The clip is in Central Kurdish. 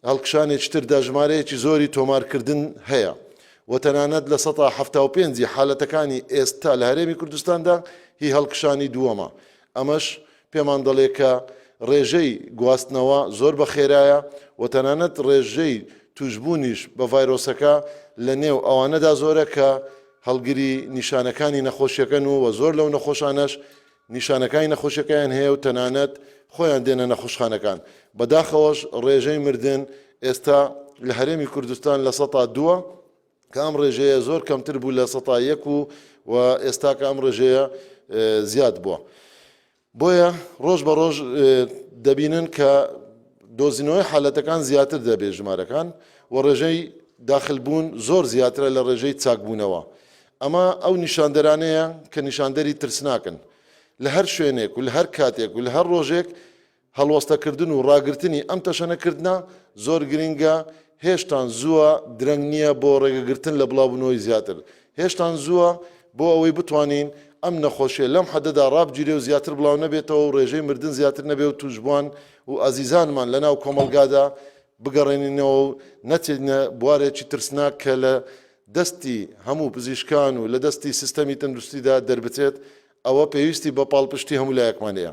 هەڵکشانێکی تردا ژمارەیەکی زۆری تۆمارکردن هەیە و تەنانەت لە 175 حالەتەکانی ئێستا لە هەرێمی کوردستاندا هی هەڵکشانی دووەمە. ئەمەش پێمان دەڵێ کە ڕێژەی گواستنەوە زۆر بە خێرایە و تەنانەت ڕێژەی توشببوونیش بە ڤایرۆسەکە لە نێو ئەوانەدا زۆرە کە هەڵگری نیشانەکانی نەخۆشیەکەن و زۆر لەو نەخۆشانەش نیشانەکانی نەخۆشیەکەیان هەیە و تەنانەت خۆیان دێنە نەخۆشخانەکان. بەداخەوەش ڕێژەی مردن ئێستا لە هەرێمی کوردستان لە 102 کە ئەم ڕێژەیە زۆر کەمتر بوو لە 101 و ئێستا کە ئەم ڕێژەیە زیاد بووە. بۆیە ڕۆژ بە ڕۆژ دەبینن کە دۆزینەوەی حالەتەکان زیاتر دەبێت ژمارەکان و ڕێژەی داخلبوون زۆر زیاترە لە ڕێژەی چاکبوونەوە. ئەمە ئەو نیشاندەرانەیە کە نیشاندەری ترسناکن لە هەر شوێنێک و لە هەر کاتێک و لە هەر ڕۆژێک هەڵوەستەکردن و ڕاگررتنی ئەم تەشەنەکردە زۆر گرنگە. هێشتان زووە درەنگ نییە بۆ ڕێگەگرتن لە بڵاوبوونەوەی زیاتر. هێشتان زووە بۆ ئەوەی بتوانین ئەم نەخۆشیە لەم حەدەدا ڕابگیرێ و زیاتر بڵاو نەبێتەوە و ڕێژەی مردن زیاتر نەبێت و توشبوان و ئازیزانمان لە ناو کۆمەلگادا بگەڕێنینەوە و نەچێنە بوارێکی ترسناک کە لە دەستی هەموو پزیشکان و لە دەستی سیستەمی تەندروستیدا دەربچێت. ئەوە پێویستی بە پاڵپشتی هەموو لایەکمانەیە.